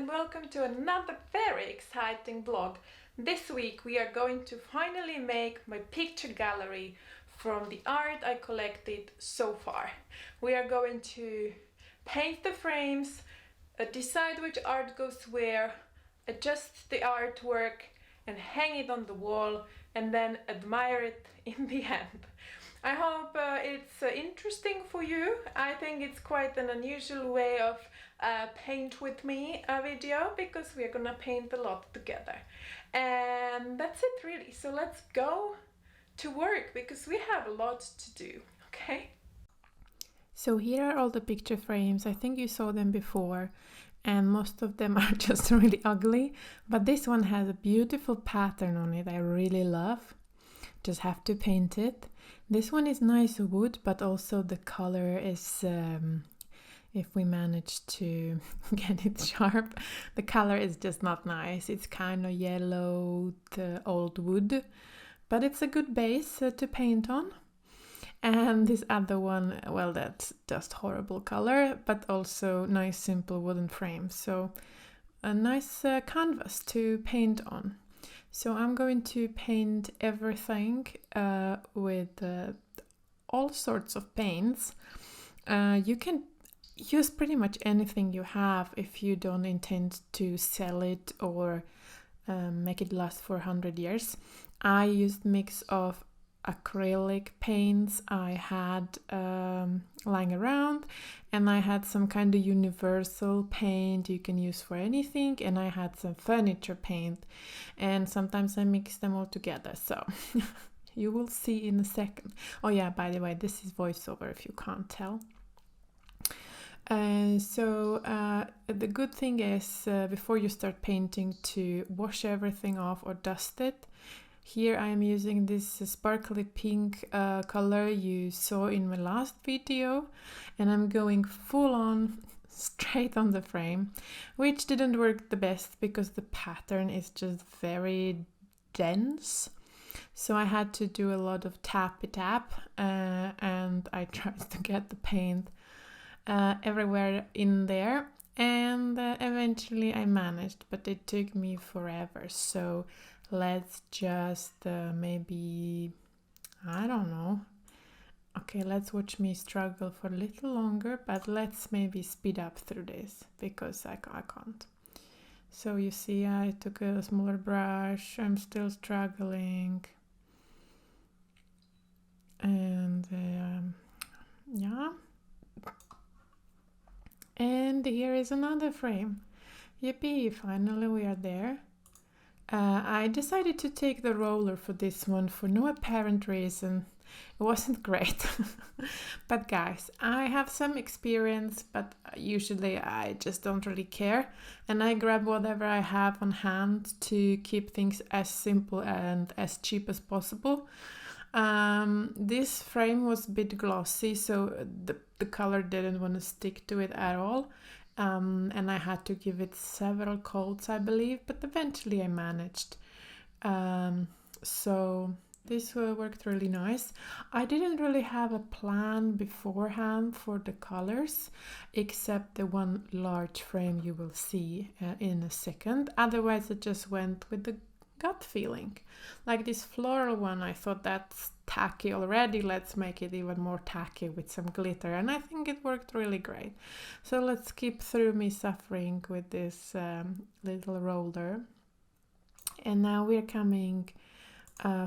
and welcome to another very exciting vlog. This week we are going to finally make my picture gallery from the art I collected so far. We are going to paint the frames, decide which art goes where, adjust the artwork and hang it on the wall and then admire it in the end. I hope it's interesting for you. I think it's quite an unusual way of paint with me video because we're gonna paint a lot together. And that's it really. So let's go to work because we have a lot to do, okay? So here are all the picture frames. I think you saw them before and most of them are just really ugly, but this one has a beautiful pattern on it I really love. Just have to paint it. This one is nice wood, but also the color is, if we manage to get it sharp, the color is just not nice. It's kind of yellowed old wood, but it's a good base to paint on. And this other one, well, that's just horrible color, but also nice simple wooden frame. So a nice canvas to paint on. So I'm going to paint everything with all sorts of paints. You can use pretty much anything you have if you don't intend to sell it or make it last for 100 years. I used mix of acrylic paints I had lying around, and I had some kind of universal paint you can use for anything, and I had some furniture paint, and sometimes I mix them all together, so you will see in a second. Oh yeah, by the way, this is voiceover if you can't tell. The good thing is before you start painting to wash everything off or dust it. Here I am using this sparkly pink color you saw in my last video, and I'm going full on straight on the frame, which didn't work the best because the pattern is just very dense. So I had to do a lot of tappy tap and I tried to get the paint everywhere in there, and eventually I managed, but it took me forever. So let's just maybe, I don't know. Okay, let's watch me struggle for a little longer, but let's maybe speed up through this because I can't. So you see, I took a smaller brush. I'm still struggling. And yeah. And here is another frame. Yippee, finally we are there. I decided to take the roller for this one for no apparent reason. It wasn't great. But guys, I have some experience, but usually I just don't really care. And I grab whatever I have on hand to keep things as simple and as cheap as possible. This frame was a bit glossy, so the color didn't want to stick to it at all. And I had to give it several coats, I believe, but eventually I managed. So this worked really nice. I didn't really have a plan beforehand for the colors, except the one large frame you will see in a second. Otherwise, I just went with the gut feeling. Like this floral one, I thought that's tacky already, let's make it even more tacky with some glitter, and I think it worked really great. So let's skip through me suffering with this little roller, and now we're coming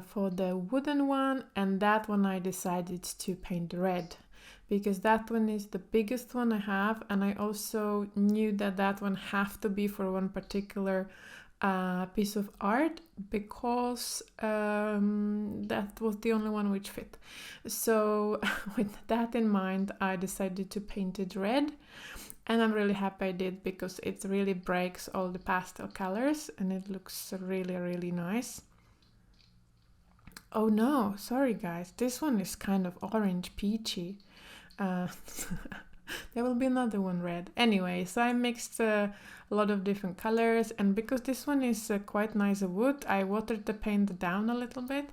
for the wooden one, and that one I decided to paint red because that one is the biggest one I have, and I also knew that one have to be for one particular piece of art because that was the only one which fit. So with that in mind, I decided to paint it red, and I'm really happy I did because it really breaks all the pastel colors and it looks really, really nice. Oh no, sorry guys, this one is kind of orange peachy. There will be another one red. Anyway, so I mixed a lot of different colors, and because this one is quite nice wood, I watered the paint down a little bit,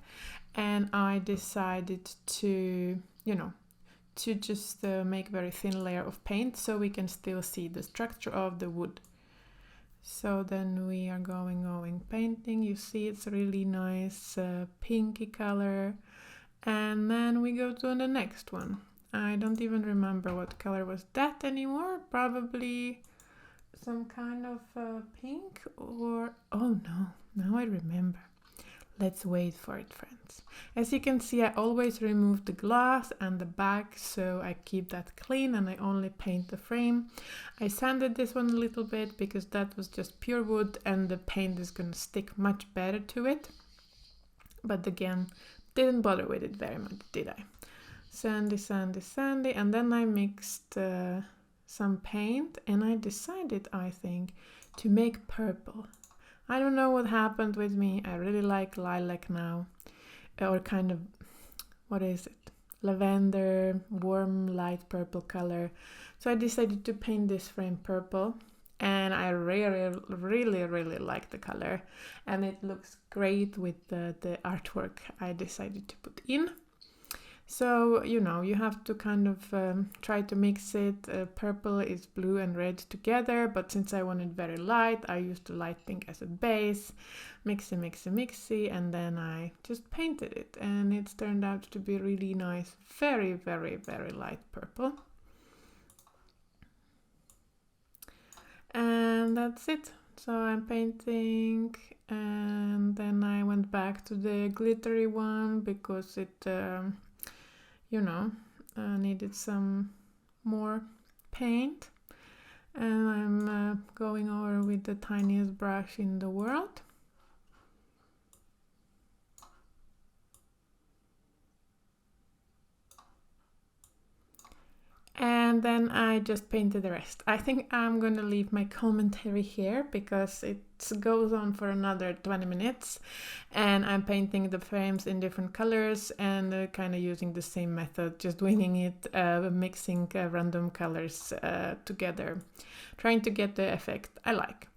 and I decided to, to just make very thin layer of paint so we can still see the structure of the wood. So then we are going painting. You see it's really nice pinky color. And then we go to the next one. I don't even remember what color was that anymore. Probably some kind of pink or... Oh no, now I remember. Let's wait for it, friends. As you can see, I always remove the glass and the back, so I keep that clean and I only paint the frame. I sanded this one a little bit because that was just pure wood and the paint is gonna stick much better to it. But again, didn't bother with it very much, did I? Sandy, sandy, sandy, and then I mixed some paint and I decided, I think, to make purple. I don't know what happened with me. I really like lilac now, or kind of, what is it? Lavender, warm, light purple color. So I decided to paint this frame purple, and I really like the color, and it looks great with the artwork I decided to put in. So, you know, you have to kind of try to mix it. Purple is blue and red together, but since I want it very light, I used the light pink as a base. Mixy, and then I just painted it, and it's turned out to be really nice, very light purple. And that's it. So I'm painting, and then I went back to the glittery one because it... you know, needed some more paint, and I'm going over with the tiniest brush in the world. And then I just painted the rest. I think I'm gonna leave my commentary here because it goes on for another 20 minutes, and I'm painting the frames in different colors and kind of using the same method, just winging it, mixing random colors together, trying to get the effect I like.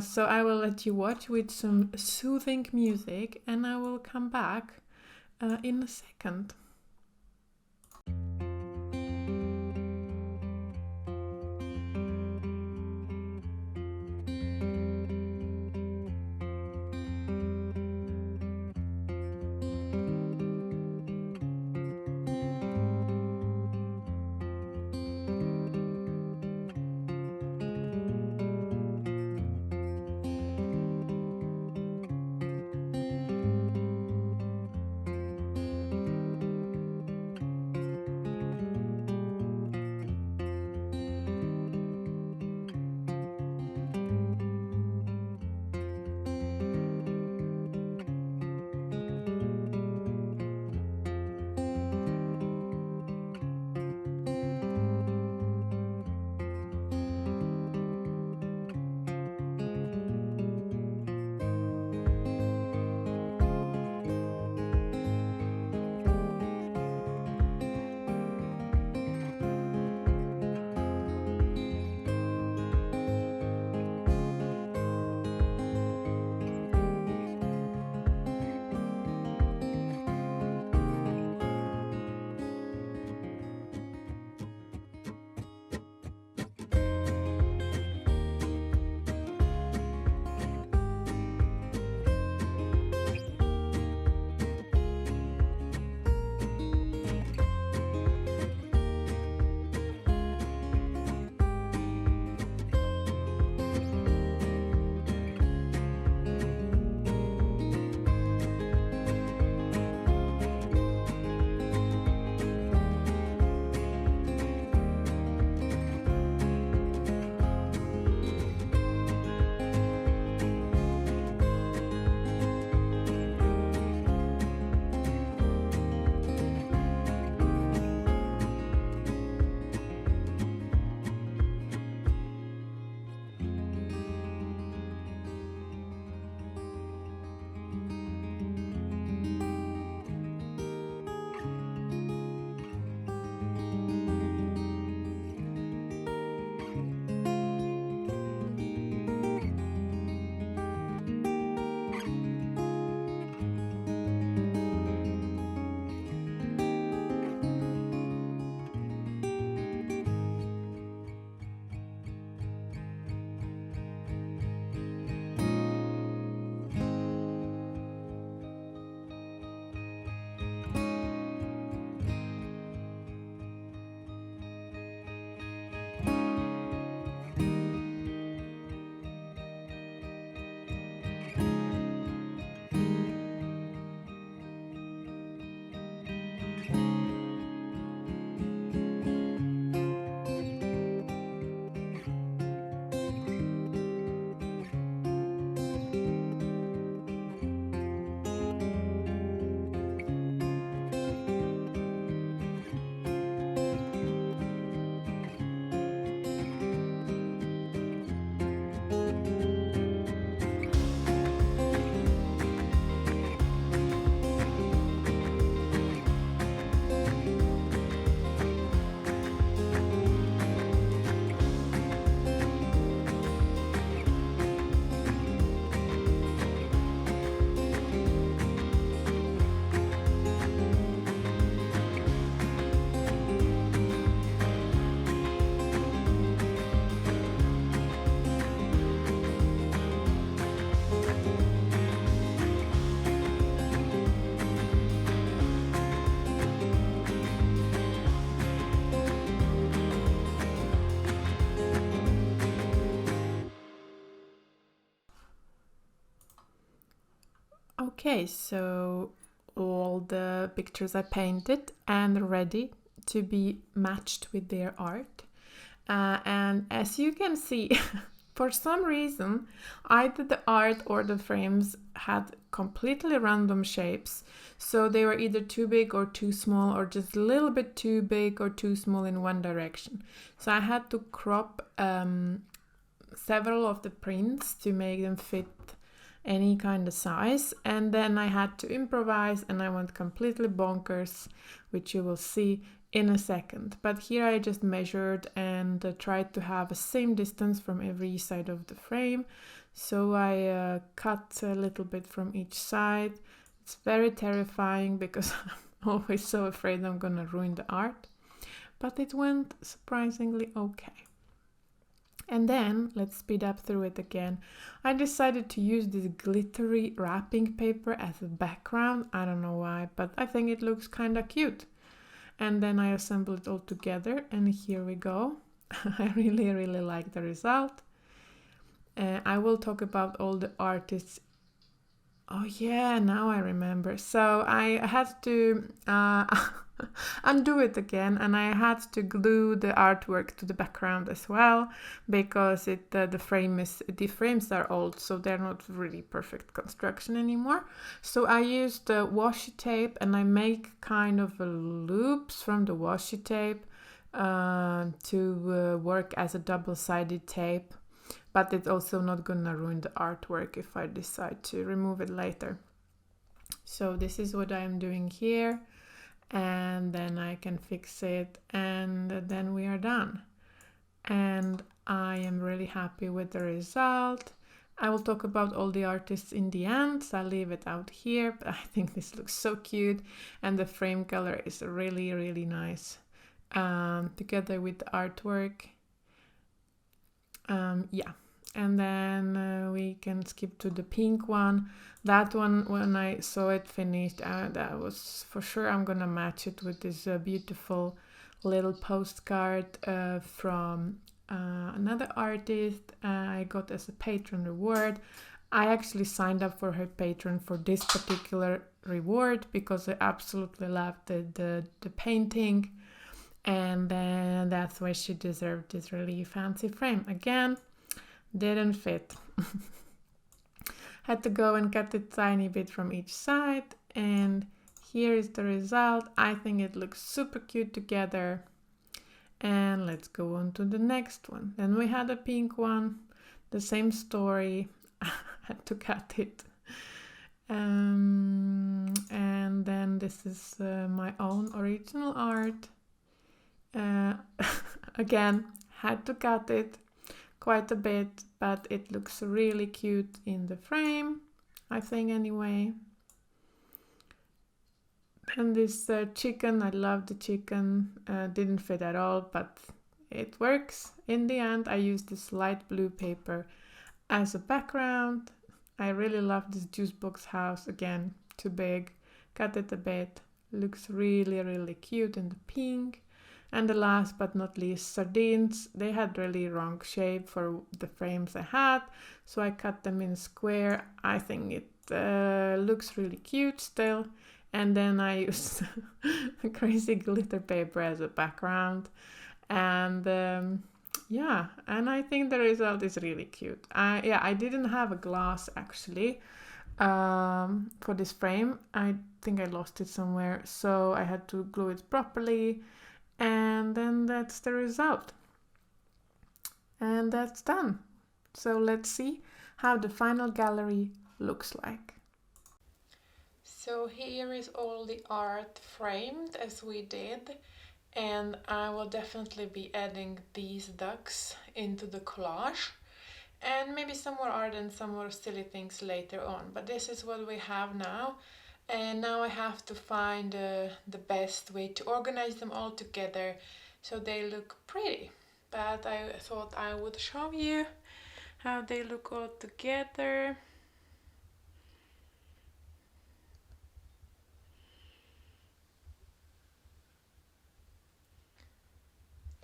So I will let you watch with some soothing music, and I will come back in a second. Okay, so all the pictures I painted and ready to be matched with their art. And as you can see, for some reason, either the art or the frames had completely random shapes. So they were either too big or too small, or just a little bit too big or too small in one direction. So I had to crop several of the prints to make them fit any kind of size, and then I had to improvise, and I went completely bonkers, which you will see in a second. But here I just measured and tried to have the same distance from every side of the frame. So I cut a little bit from each side. It's very terrifying because I'm always so afraid I'm gonna ruin the art, but it went surprisingly okay. And then, let's speed up through it again. I decided to use this glittery wrapping paper as a background. I don't know why, but I think it looks kind of cute. And then I assembled it all together, and here we go. I really like the result. I will talk about all the artists. Oh yeah, now I remember. So I had to undo it again, and I had to glue the artwork to the background as well, because the frames are old, so they're not really perfect construction anymore. So I used the washi tape, and I make kind of loops from the washi tape to work as a double-sided tape. But it's also not gonna ruin the artwork if I decide to remove it later. So this is what I'm doing here, and then I can fix it, and then we are done. And I am really happy with the result. I will talk about all the artists in the end, so I'll leave it out here, but I think this looks so cute, and the frame color is really nice together with the artwork. Yeah. And then we can skip to the pink one. That one, when I saw it finished, that was for sure I'm gonna match it with this beautiful little postcard from another artist I got as a patron reward. I actually signed up for her Patreon for this particular reward because I absolutely loved the painting, and then that's why she deserved this really fancy frame. Again, didn't fit. Had to go and cut a tiny bit from each side, and here is the result. I think it looks super cute together. And let's go on to the next one. Then we had a pink one, the same story. Had to cut it. And then this is my own original art. Again, had to cut it quite a bit, but it looks really cute in the frame, I think, anyway. And this chicken, I love the chicken, didn't fit at all, but it works. In the end, I used this light blue paper as a background. I really love this juice box house. Again, too big, cut it a bit, looks really cute in the pink. And the last but not least, sardines. They had really wrong shape for the frames I had, so I cut them in square. I think it looks really cute still. And then I used crazy glitter paper as a background. And yeah, and I think the result is really cute. I didn't have a glass actually for this frame. I think I lost it somewhere, so I had to glue it properly. And then that's the result. And that's done. So let's see how the final gallery looks like. So here is all the art framed as we did, and I will definitely be adding these ducks into the collage, and maybe some more art and some more silly things later on. But this is what we have now. And now I have to find the best way to organize them all together so they look pretty. But I thought I would show you how they look all together.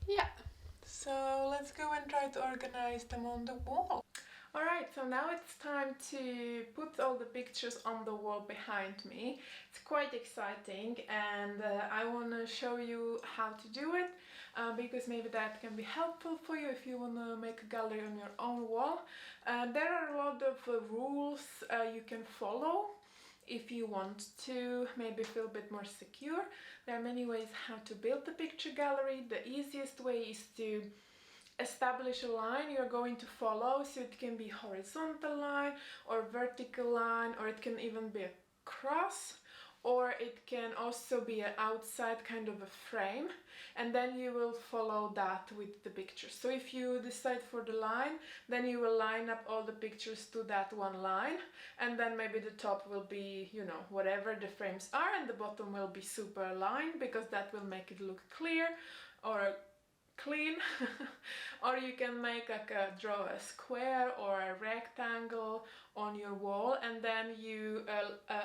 Yeah, so let's go and try to organize them on the wall. Alright, so now it's time to put all the pictures on the wall behind me. It's quite exciting, and I want to show you how to do it because maybe that can be helpful for you if you want to make a gallery on your own wall. There are a lot of rules you can follow if you want to maybe feel a bit more secure. There are many ways how to build the picture gallery. The easiest way is to establish a line you're going to follow, so it can be horizontal line or vertical line, or it can even be a cross, or it can also be an outside kind of a frame, and then you will follow that with the pictures. So if you decide for the line, then you will line up all the pictures to that one line, and then maybe the top will be, you know, whatever the frames are, and the bottom will be super aligned because that will make it look clear or clean. Or you can make like draw a square or a rectangle on your wall, and then you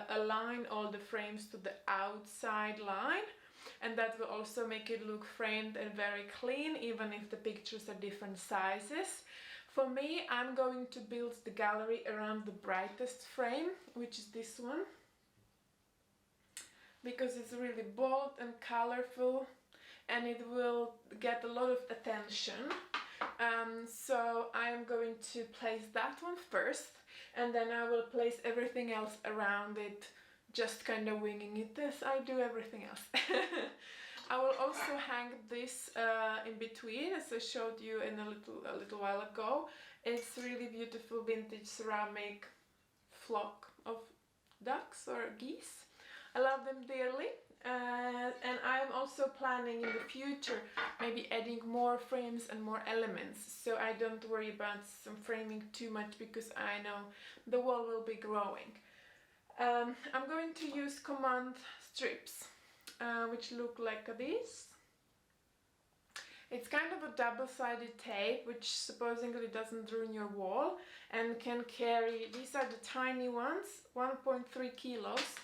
align all the frames to the outside line, and that will also make it look framed and very clean, even if the pictures are different sizes. For me, I'm going to build the gallery around the brightest frame, which is this one, because it's really bold and colorful and it will get a lot of attention. So I'm going to place that one first, and then I will place everything else around it, just kind of winging it as I do everything else. I will also hang this in between, as I showed you in a little while ago. It's really beautiful vintage ceramic flock of ducks or geese. I love them dearly. And I'm also planning in the future maybe adding more frames and more elements, so I don't worry about some framing too much because I know the wall will be growing. I'm going to use command strips, which look like this. It's kind of a double-sided tape which supposedly doesn't ruin your wall and can carry, these are the tiny ones, 1.3 kilos.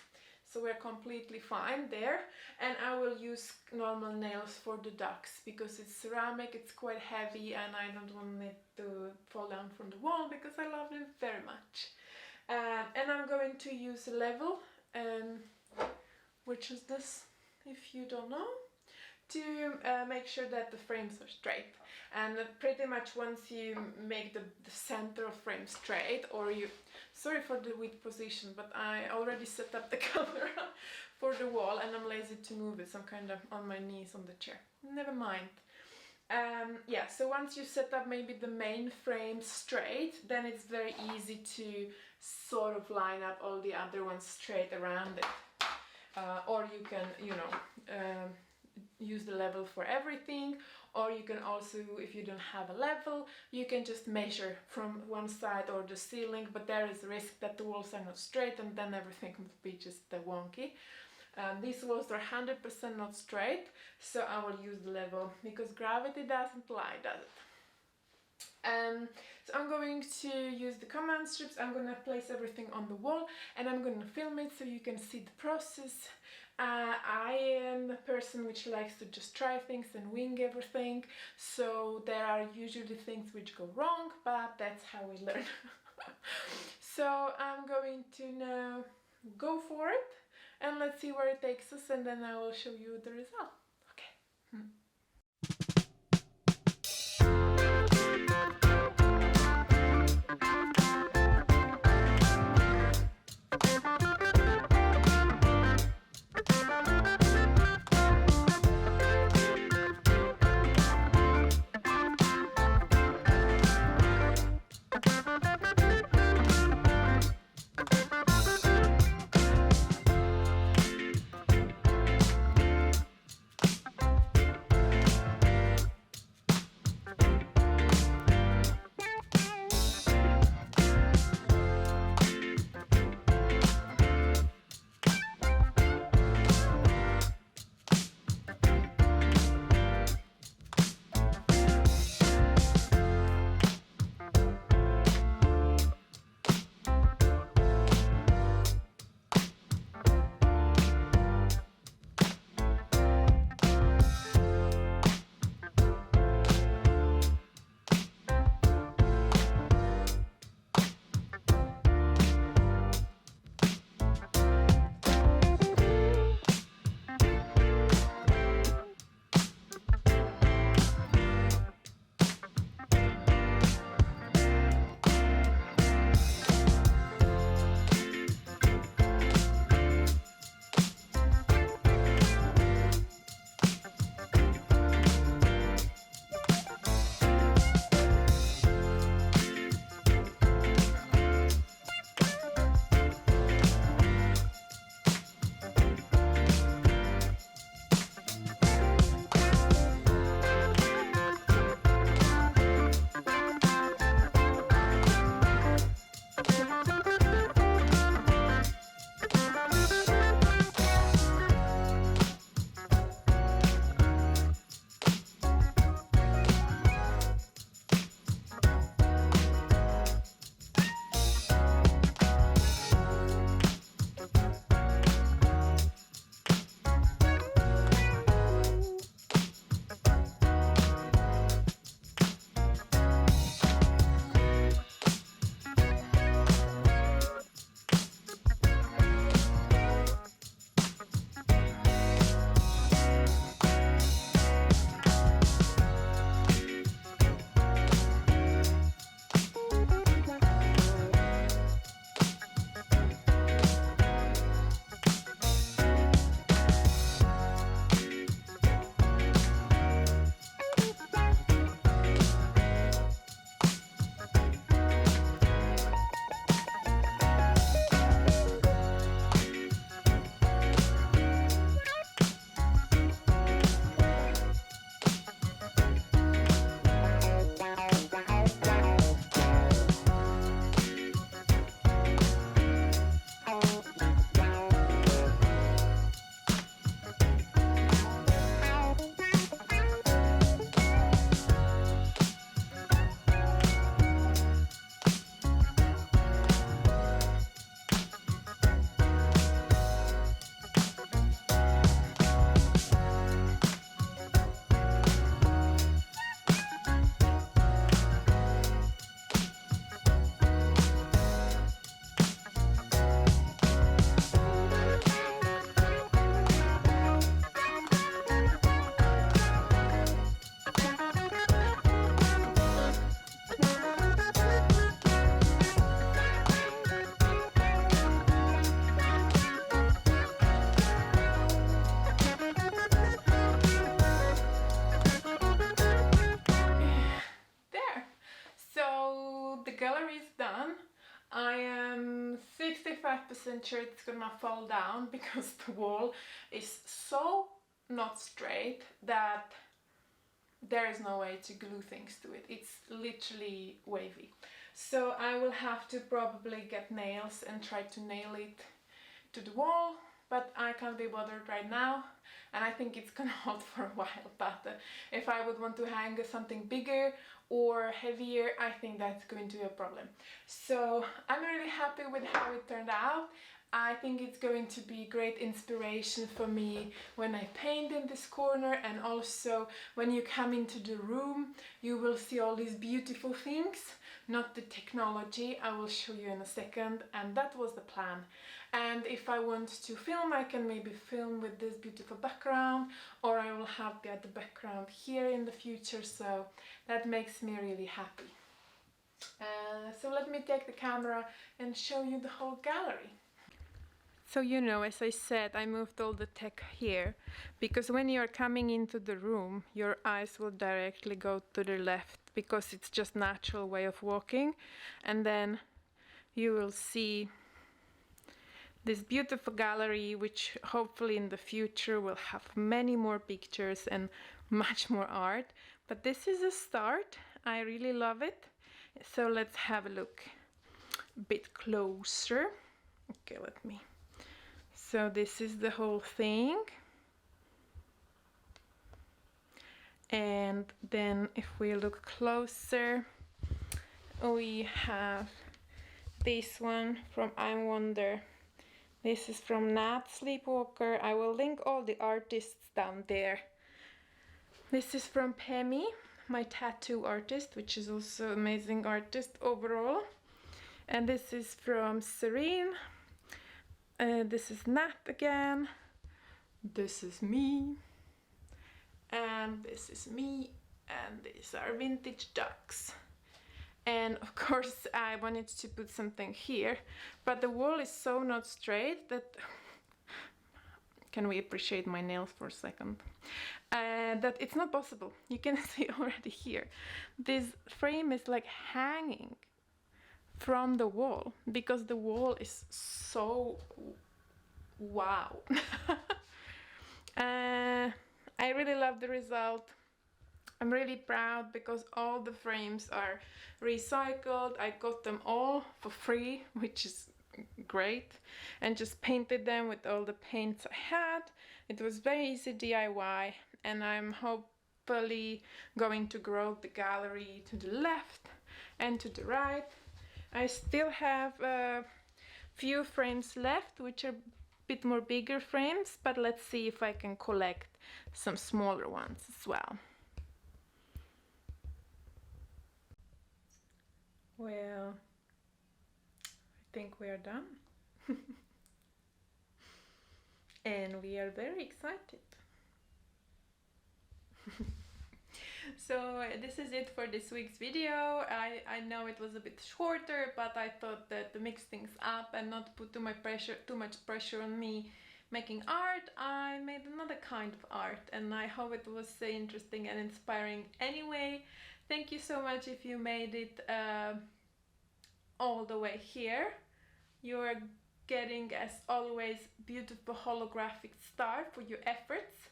So we're completely fine there, and I will use normal nails for the ducks because it's ceramic, it's quite heavy, and I don't want it to fall down from the wall because I love them very much. And I'm going to use a level, which is this, if you don't know, to make sure that the frames are straight. And pretty much once you make the center of frame straight, or you, sorry for the weird position, but I already set up the camera for the wall and I'm lazy to move it, so I'm kind of on my knees on the chair. Never mind. Yeah, so once you set up maybe the main frame straight, then it's very easy to sort of line up all the other ones straight around it. Or you can, you know, use the level for everything, or you can also, if you don't have a level, you can just measure from one side or the ceiling, but there is a risk that the walls are not straight and then everything will be just wonky. These walls are 100% not straight, so I will use the level because gravity doesn't lie, does it? So I'm going to use the command strips. I'm going to place everything on the wall and I'm going to film it so you can see the process. I am a person which likes to just try things and wing everything, so there are usually things which go wrong, but that's how we learn. So I'm going to now go for it and let's see where it takes us, and then I will show you the result. Okay. 95% sure it's gonna fall down because the wall is so not straight that there is no way to glue things to it. It's literally wavy. So I will have to probably get nails and try to nail it to the wall, but I can't be bothered right now, and I think it's gonna hold for a while. But if I would want to hang something bigger or heavier, I think that's going to be a problem. So I'm really happy with how it turned out. I think it's going to be great inspiration for me when I paint in this corner, and also when you come into the room you will see all these beautiful things, not the technology. I will show you in a second, and that was the plan. And if I want to film, I can maybe film with this beautiful background, or I will have the background here in the future, so that makes me really happy. So let me take the camera and show you the whole gallery. So you know, as I said, I moved all the tech here because when you're coming into the room, your eyes will directly go to the left because it's just natural way of walking, and then you will see this beautiful gallery, which hopefully in the future will have many more pictures and much more art. But this is a start. I really love it. So let's have a look a bit closer. Okay, let me. So this is the whole thing. And then if we look closer, we have this one from I Wonder. This is from Nat Sleepwalker. I will link all the artists down there. This is from Pemi, my tattoo artist, which is also an amazing artist overall. And this is from Serene. This is Nat again. This is me. And this is me. And these are vintage ducks. And of course I wanted to put something here, but the wall is so not straight that... Can we appreciate my nails for a second? That it's not possible. You can see already here. This frame is like hanging from the wall because the wall is so... wow. I really love the result. I'm really proud because all the frames are recycled. I got them all for free, which is great, and just painted them with all the paints I had. It was very easy DIY, and I'm hopefully going to grow the gallery to the left and to the right. I still have a few frames left, which are a bit more bigger frames, but let's see if I can collect some smaller ones as well. Well, I think we are done. And we are very excited. So this is it for this week's video. I know it was a bit shorter, but I thought that to mix things up and not put too much pressure on me making art, I made another kind of art, and I hope it was interesting and inspiring anyway. Thank you so much if you made it all the way here. You're getting, as always, beautiful holographic star for your efforts,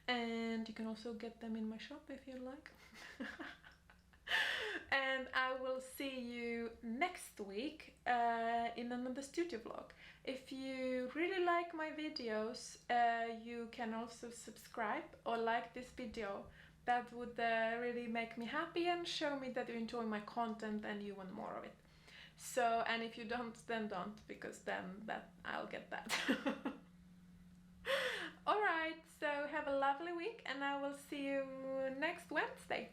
and you can also get them in my shop if you like. And I will see you next week in another studio vlog. If you really like my videos, you can also subscribe or like this video. That would really make me happy and show me that you enjoy my content and you want more of it. So, and if you don't, then don't, because then I'll get that. Alright, so have a lovely week, and I will see you next Wednesday.